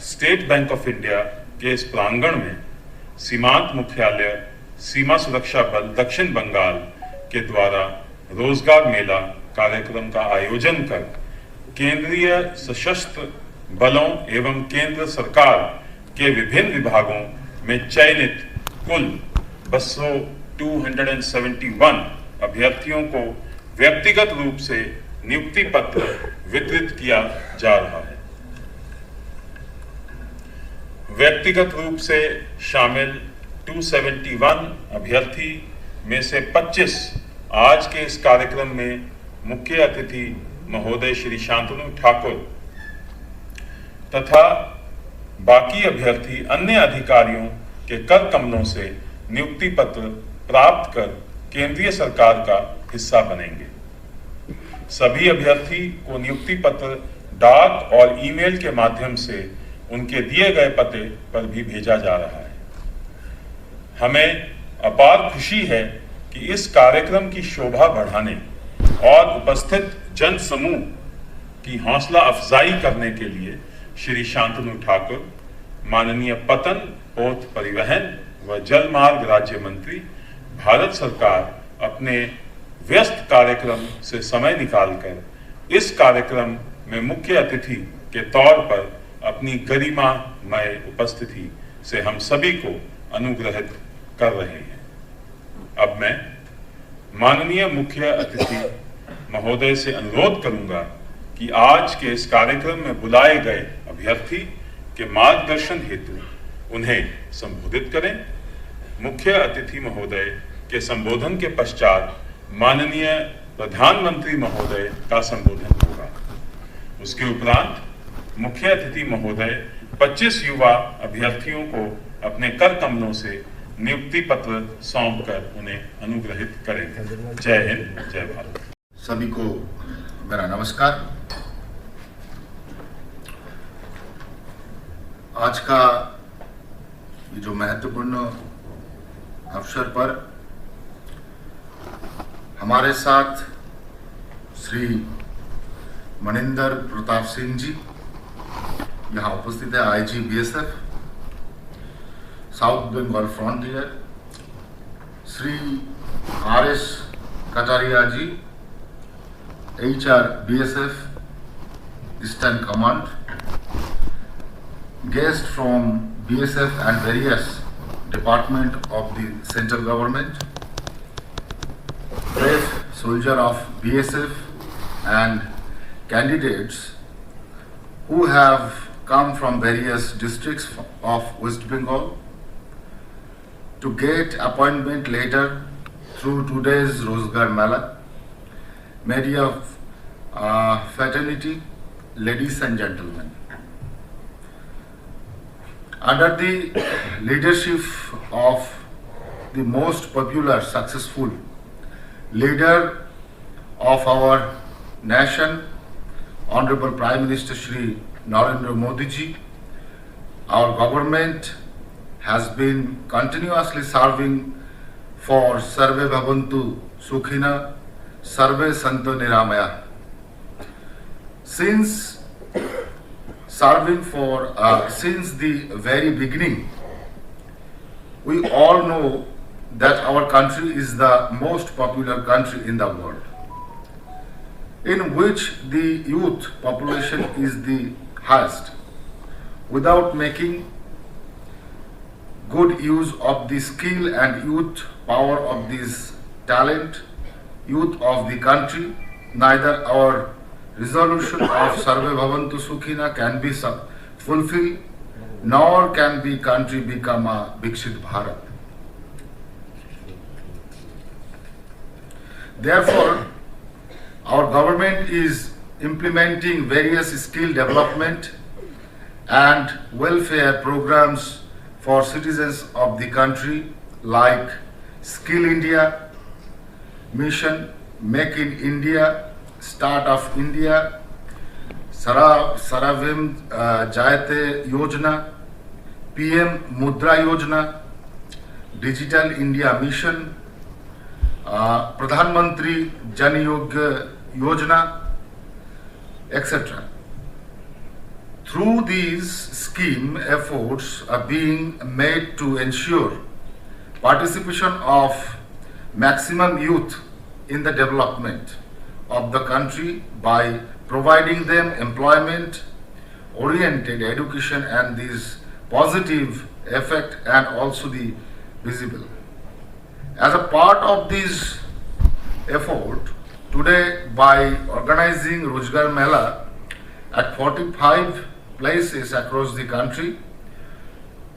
State bank of India के इस प्रांगण में सीमांत मुख्यालय सीमा सुरक्षा बल दक्षिण बंगाल के द्वारा रोजगार मेला कार्यक्रम का आयोजन कर केंद्रीय सशस्त्र बलों एवं केंद्र सरकार के विभिन्न विभागों में चयनित कुल 271 अभ्यर्थियों को व्यक्तिगत रूप से नियुक्ति पत्र वितरित किया जा रहा है। व्यक्तिगत रूप से शामिल 271 अभ्यर्थी में से 25 आज के इस कार्यक्रम में मुख्य अतिथि महोदय श्री शांतनु ठाकुर तथा बाकी अभ्यर्थी अन्य अधिकारियों के कर कमलों से नियुक्ति पत्र प्राप्त कर केंद्रीय सरकार का हिस्सा बनेंगे। सभी अभ्यर्थी को नियुक्ति पत्र डाक और ईमेल के माध्यम से उनके दिए गए पते पर भी भेजा जा रहा है। हमें अपार खुशी है कि इस कार्यक्रम की शोभा बढ़ाने और उपस्थित जन समूह की हौसला अफजाई करने के लिए श्री शांतनु ठाकुर, माननीय पतन, पोत परिवहन व जल मार्ग राज्य मंत्री, भारत सरकार अपने व्यस्त कार्यक्रम से समय निकालकर इस कार्यक्रम में मुख्य अतिथि के तौर पर अपनी गरिमामय उपस्थिति से हम सभी को अनुग्रहित कर रहे हैं। अब मैं माननीय मुख्य अतिथि महोदय से अनुरोध करूंगा कि आज के इस कार्यक्रम में बुलाए गए अभ्यर्थी के मार्गदर्शन हेतु उन्हें संबोधित करें। मुख्य अतिथि महोदय के संबोधन के पश्चात माननीय प्रधानमंत्री महोदय का संबोधन होगा। उसके उपरांत मुख्य अतिथि महोदय 25 युवा अभ्यर्थियों को अपने कर कमलों से नियुक्ति पत्र सौंप कर उन्हें अनुग्रहित करेंगे। जय हिंद, जय भारत। सभी को मेरा नमस्कार। आज का ये जो महत्वपूर्ण अवसर पर हमारे साथ श्री मनिंदर प्रताप सिंह जी यहाँ उपस्थित है, IG BSF South Bengal Frontier, Shri RS Kataria ji, HR BSF Eastern Command, guests from BSF and various department of the central government, brave soldier of BSF and candidates who have come from various districts of West Bengal to get appointment later through today's Rozgar Mela. Media fraternity, ladies and gentlemen. Under the leadership of the most popular, successful leader of our nation, Honorable Prime Minister Shri Narendra Modi ji, our government has been continuously serving for Sarve Bhavantu Sukhina, Sarve Santo Niramaya. Since the very beginning, we all know that our country is the most popular country in the world, in which the youth population is the highest. Without making good use of the skill and youth power of this talent, youth of the country, neither our resolution of Sarve Bhavantu Sukhina can be fulfilled, nor can the country become a Viksit Bharat. Therefore, our government is implementing various skill development and welfare programs for citizens of the country like Skill India Mission, Make in India, Start of India, Saravim Jayate Yojana, PM Mudra Yojana, Digital India Mission, Pradhan Mantri Jan Yogya Yojana, etc. Through these scheme, efforts are being made to ensure participation of maximum youth in the development of the country by providing them employment oriented education, and this positive effect and also the visible. As a part of this effort, today by organizing Rozgar Mela at 45 places across the country,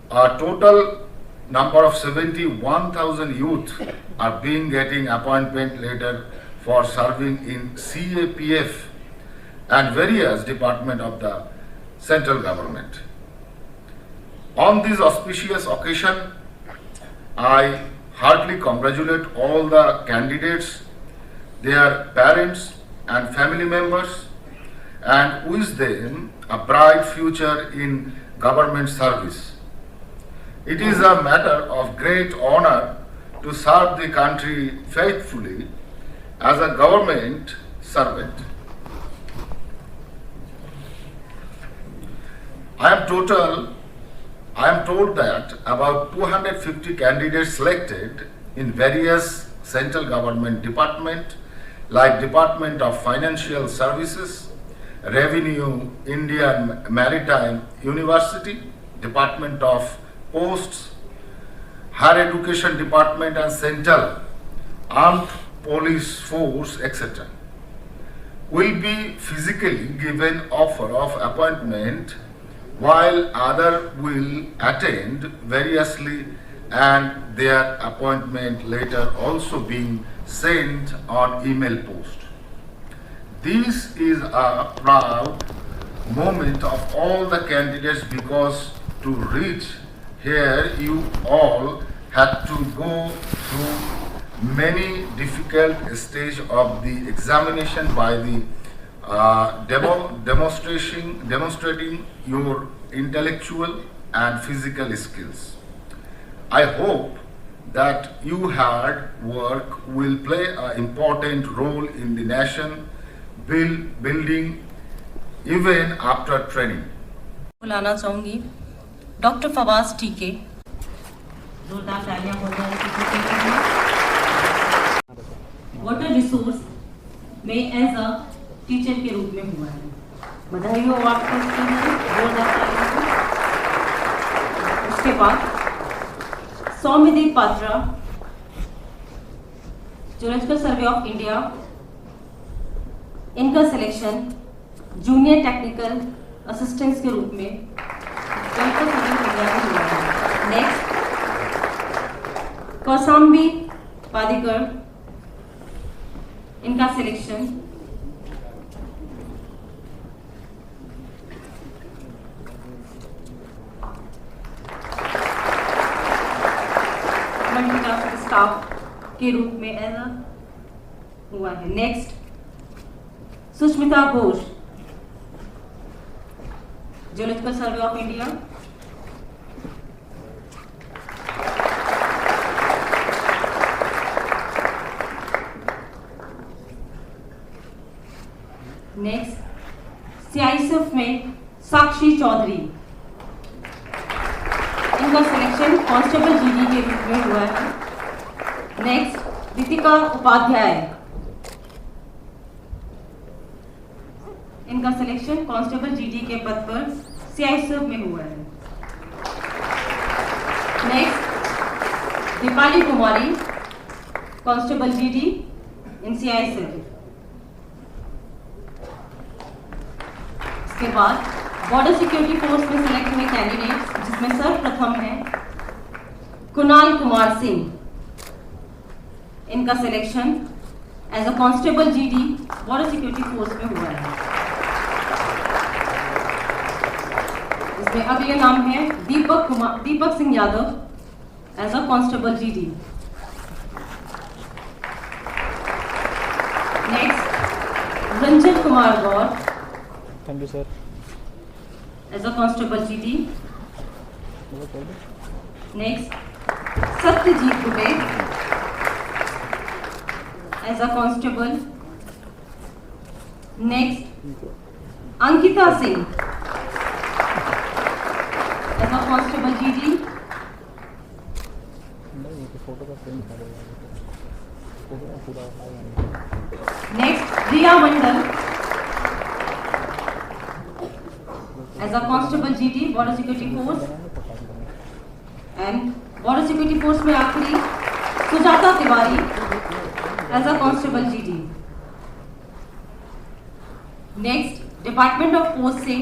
a total number of 71,000 youth are getting appointment letter for serving in CAPF and various departments of the central government. On this auspicious occasion, I heartily congratulate all the candidates, their parents and family members, and wish them a bright future in government service. It is a matter of great honor to serve the country faithfully as a government servant. I am told that about 250 candidates selected in various central government departments like Department of Financial Services, Revenue, Indian Maritime University, Department of Posts, Higher Education Department and Central Armed Police Force, etc. will be physically given offer of appointment, while other will attend variously and their appointment later also being sent on email post. This is a proud moment of all the candidates because to reach here you all had to go through many difficult stages of the examination by the demonstrating your intellectual and physical skills. I hope that your hard work will play an important role in the nation building even after training. बुलाना चाहूँगी doctor Fawaz टीके। जोरदार तालियां हो जाए टीके के लिए। वाटर रिसोर्स में एज अ टीचर के रूप में हुआ है। बधाई हो आपको इसके लिए, जोरदार तालियां। उसके बाद सौम्यदेव पात्रा, ज्योलॉजिकल सर्वे ऑफ इंडिया, इनका सिलेक्शन जूनियर टेक्निकल असिस्टेंट्स के रूप में ज्योलॉजिकल सर्वे ऑफ इंडिया में हुआ है। नेक्स्ट कौसाम्बी पादिकर, इनका सिलेक्शन मल्टीटास्क स्टाफ के रूप में एज हुआ है। Next Sushmita Ghosh, Geological Survey of India, next CISF में साक्षी चौधरी, इनका सिलेक्शन कांस्टेबल जीडी के रूप में हुआ है। नेक्स्ट दीपिका उपाध्याय, इनका सिलेक्शन कांस्टेबल जीडी के पद पर सीआईएसएफ में हुआ है। Next Deepali Kumari, constable GD in CISF. इसके बाद बॉर्डर सिक्योरिटी फोर्स में सिलेक्ट हुए कैंडिडेट जिसमें सर्वप्रथम है कुणाल कुमार सिंह, इनका selection as a constable GD Border Security Force में हुआ है। इसमें अगले नाम है Deepak Singh Yadav as a constable GD. Next Ranjan Kumar Gaur, thank you sir, as a constable GD. Next Satyajit Dubey as a constable. Next Ankita Singh Constable GD. Next, Riya Mandal as a Constable GD, Border Security Force. And Border Security Force में आखिरी Sujata Tiwari as a Constable GD. Next, Department of Post से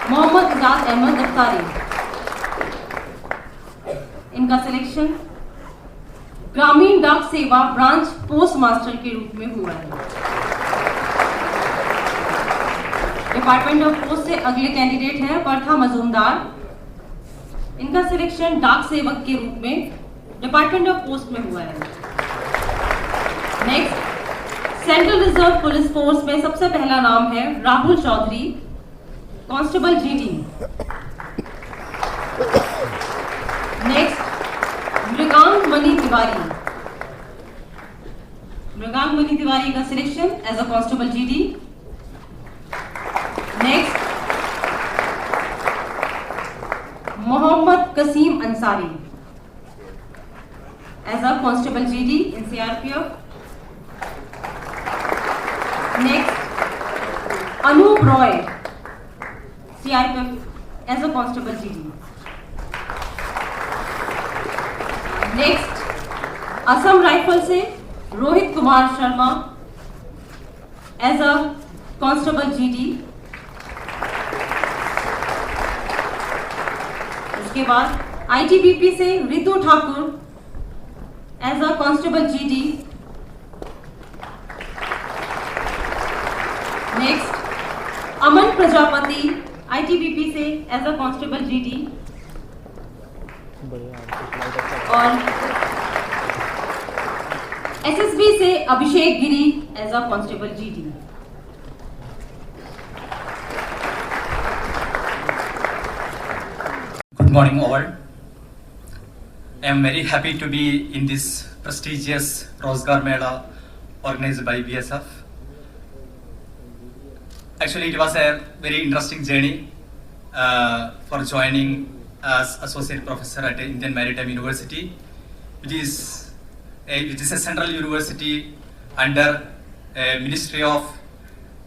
मोहम्मद इजाज अहमद अफ्तारी. इनका selection ग्रामीण डाक सेवा branch post master के रूप में हुआ है. डिपार्टमेंट ऑफ पोस्ट से अगले कैंडिडेट हैं प्रथा मजूमदार. इनका सिलेक्शन डाक सेवक के रूप में डिपार्टमेंट ऑफ पोस्ट में हुआ है. Next, Central Reserve Police Force में सबसे पहला नाम है Rahul Chaudhary, constable GD. Next, Mrigank Mani Tiwari. Mrigank Mani Tiwari का selection as a constable GD. Next, Mohammad Qasim Ansari as a constable GD in CRPF. Next, Anoop Roy CRPF as a constable GD. Next, Assam Rifle से Rohit Kumar Sharma as a constable GD. इसके बाद ITBP से Ritu Thakur as a constable GD. Next, Aman Prajapati ITBP से as a constable GD. और SSB से Abhishek Giri as a constable GD. Good morning all. I am very happy to be in this prestigious Rozgar Mela organized by BSF. Actually, it was a very interesting journey for joining as associate professor at Indian Maritime University. It is a central university under Ministry of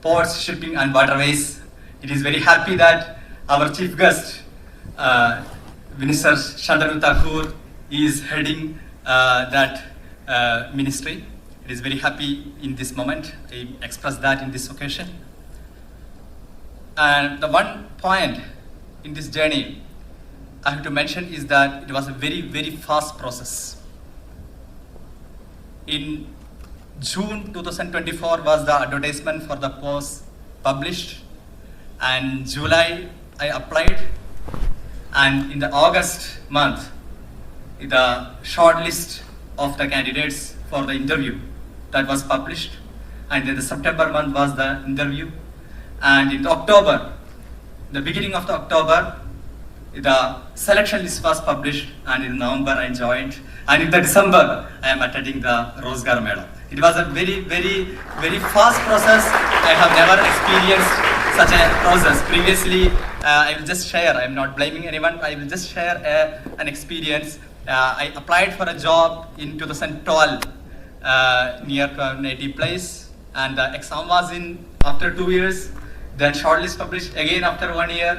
Ports, Shipping and Waterways. It is very happy that our chief guest, Minister Shantanu Thakur, is heading that ministry. It is very happy in this moment. I express that in this occasion. And the one point in this journey I have to mention is that it was a very, very fast process. In June 2024 was the advertisement for the post published, and July I applied, and in the August month the short list of the candidates for the interview that was published, and then the September month was the interview, and in the October, the beginning of the October, the selection list was published, and in November I joined, and in the December I am attending the Rozgar Mela. It was a very, very, very fast process. I have never experienced such a process previously. I will just share, I am not blaming anyone, I will just share an experience. I applied for a job in 2012 near a native place, and the exam was in after 2 years, then shortlist published again after 1 year,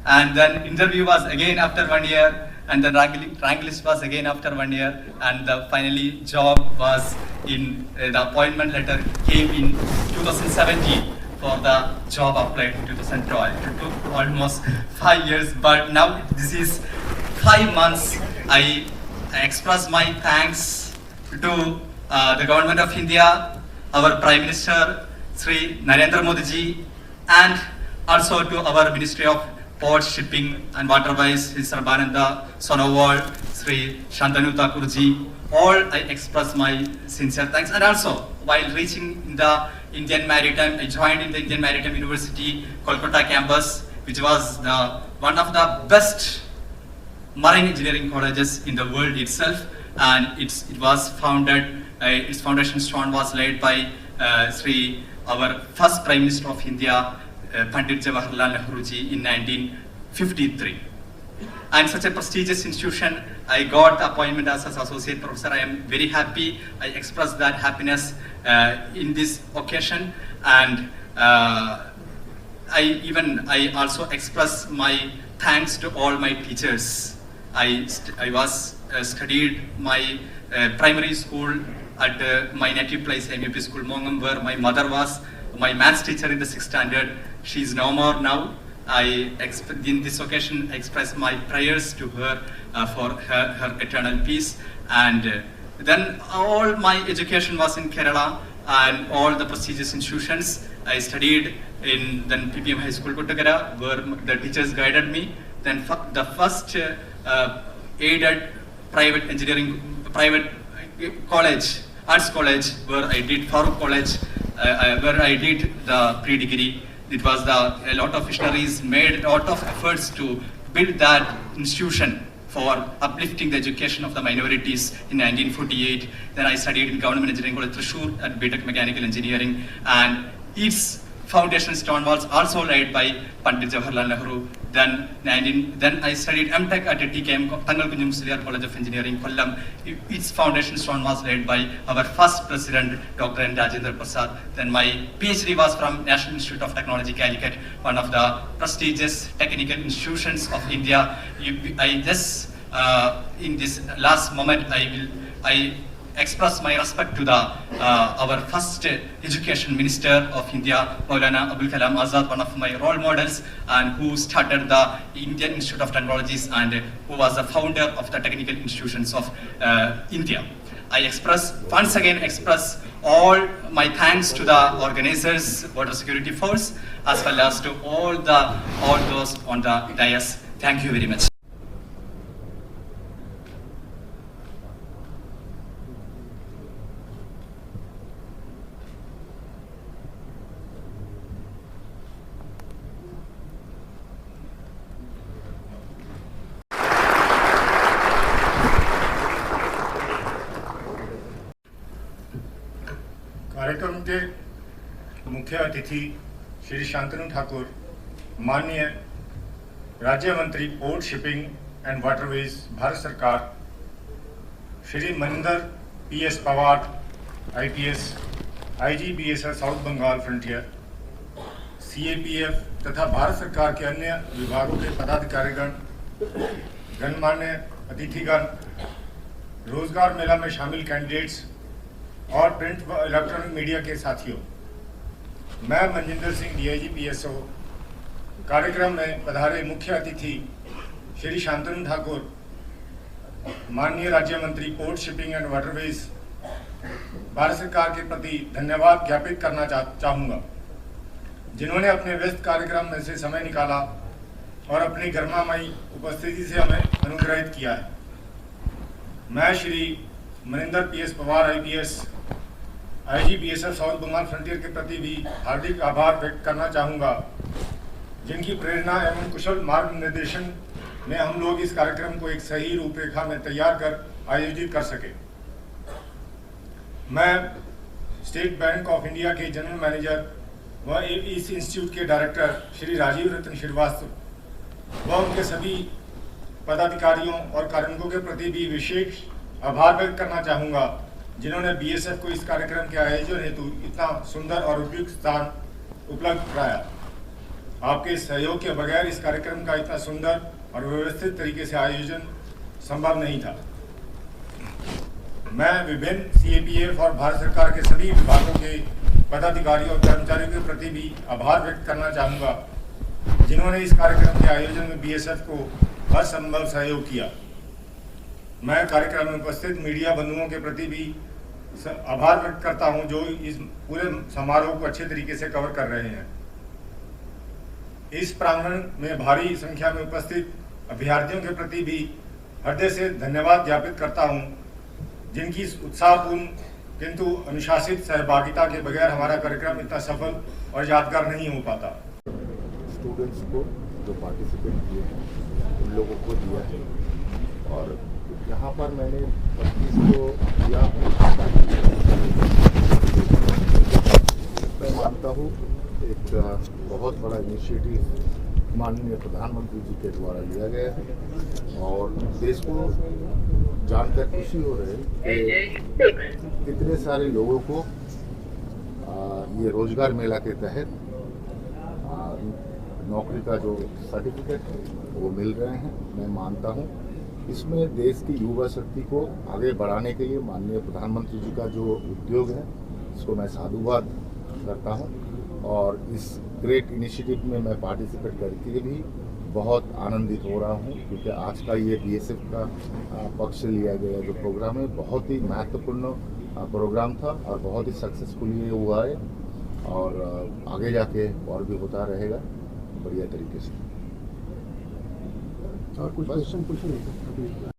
and then interview was again after 1 year, and then rank list was again after 1 year, and the finally job was in the appointment letter came in 2017 for the job applied in 2012. It took almost 5 years, but now this is 5 months. I express my thanks to the government of India, our Prime Minister Sri Narendra Modi ji, and also to our Ministry of Ports, Shipping and Waterways, Sri Sarbananda Sonowal, Sri Shantanu Thakur ji. All I express my sincere thanks. And also, while reaching in the Indian Maritime, I joined in the Indian Maritime University Kolkata campus, which was one of the best marine engineering colleges in the world itself, and it was founded. Its foundation stone was laid by our first Prime Minister of India, Pandit Jawaharlal Nehru ji, in 1953. and such a prestigious institution, I got the appointment as an associate professor. I am very happy. I express that happiness in this occasion, and I also express my thanks to all my teachers. I studied my primary school at my native place, MUP School, Mongam, where my mother was my maths teacher in the 6th standard. She is no more now. In this occasion, express my prayers to her for her eternal peace. And then all my education was in Kerala and all the prestigious institutions. I studied in then PPM High School, Kottagara, where the teachers guided me. Then the first aided private college, arts college, where I did Farooq College, where I did the pre-degree. It was a lot of missionaries made a lot of efforts to build that institution for uplifting the education of the minorities in 1948. Then I studied in Government Engineering College, Thrissur, at BTech Mechanical Engineering, and its foundation stone was also laid by Pandit Jawaharlal Nehru. Then I studied MTech at TKM, Tangal Kunjum Musliar College of Engineering, Kollam. Its foundation stone was laid by our first president, Dr. N. Rajendra Prasad. Then my PhD was from National Institute of Technology, Calicut, one of the prestigious technical institutions of India. I just, in this last moment, I express my respect to our first education minister of India, Maulana Abul Kalam Azad, one of my role models, and who started the Indian Institute of Technologies and who was the founder of the technical institutions of India. I once again express all my thanks to the organizers, Border Security Force, as well as to all those on the dais. Thank you very much. कार्यक्रम के मुख्य अतिथि श्री शांतनु ठाकुर, माननीय राज्य मंत्री port shipping and waterways Bharat सरकार, Shri Maninder PS Pawar IPS IG BSF south Bengal Frontier, CAPF तथा भारत सरकार के अन्य विभागों के पदाधिकारीगण, गणमान्य अतिथिगण, रोजगार मेला में शामिल कैंडिडेट्स और प्रिंट व इलेक्ट्रॉनिक मीडिया के साथियों, मैं मनजिंदर सिंह DIG PSO कार्यक्रम में पधारे मुख्य अतिथि श्री शांतनु ठाकुर, माननीय राज्य मंत्री port shipping and waterways Bharat सरकार के प्रति धन्यवाद ज्ञापित करना चाहूँगा, जिन्होंने अपने व्यस्त कार्यक्रम में से समय निकाला और अपनी गर्मामयी उपस्थिति से हमें अनुग्रहित किया है। मैं Shri Maninder PS Pawar IPS IG BSF south Bengal frontier के प्रति भी हार्दिक आभार व्यक्त करना चाहूँगा, जिनकी प्रेरणा एवं कुशल मार्ग निर्देशन में हम लोग इस कार्यक्रम को एक सही रूपरेखा में तैयार कर आयोजित कर सके। मैं स्टेट बैंक ऑफ इंडिया के जनरल मैनेजर व इस इंस्टीट्यूट के डायरेक्टर श्री राजीव रतन श्रीवास्तव व उनके सभी पदाधिकारियों और कार्मिकों के प्रति भी विशेष आभार व्यक्त करना चाहूँगा, जिन्होंने BSF को इस कार्यक्रम के आयोजन हेतु इतना सुंदर और उपयुक्त स्थान उपलब्ध कराया। आपके सहयोग के बगैर इस कार्यक्रम का इतना सुंदर और व्यवस्थित तरीके से आयोजन संभव नहीं था। मैं विभिन्न CAPF और भारत सरकार के सभी विभागों के पदाधिकारियों और कर्मचारियों के प्रति भी आभार व्यक्त करना चाहूँगा, जिन्होंने इस कार्यक्रम के आयोजन में BSF को हर संभव सहयोग किया। मैं कार्यक्रम में उपस्थित मीडिया बंधुओं के प्रति भी आभार व्यक्त करता हूं, जो इस पूरे समारोह को अच्छे तरीके से कवर कर रहे हैं। इस प्रांगण में भारी संख्या में उपस्थित अभ्यर्थियों के प्रति भी हृदय से धन्यवाद ज्ञापित करता हूं, जिनकी उत्साहपूर्ण किंतु अनुशासित सहभागिता के बगैर हमारा कार्यक्रम इतना सफल और यादगार नहीं हो पाता। स्टूडेंट्स को जो पार्टिसिपेट किए हैं उन लोगों को दिया है, और यहाँ पर मैंने 25 को दिया। मैं मानता हूँ एक बहुत बड़ा इनिशिएटिव माननीय प्रधानमंत्री जी के द्वारा लिया गया है और देश को जानकर खुशी हो रही है कि इतने सारे लोगों को ये रोजगार मेला के तहत नौकरी का जो सर्टिफिकेट है वो मिल रहे हैं। मैं मानता हूँ इसमें देश की युवा शक्ति को आगे बढ़ाने के लिए माननीय प्रधानमंत्री जी का जो उद्योग है इसको मैं साधुवाद करता हूँ और इस ग्रेट इनिशिएटिव में मैं पार्टिसिपेट करके भी बहुत आनंदित हो रहा हूँ, क्योंकि आज का ये बीएसएफ का पक्ष से लिया गया जो प्रोग्राम है बहुत ही महत्वपूर्ण प्रोग्राम था और बहुत ही सक्सेसफुल ये हुआ है और आगे जाके और भी होता रहेगा बढ़िया तरीके से। और कुछ क्वेश्चन पूछे नहीं।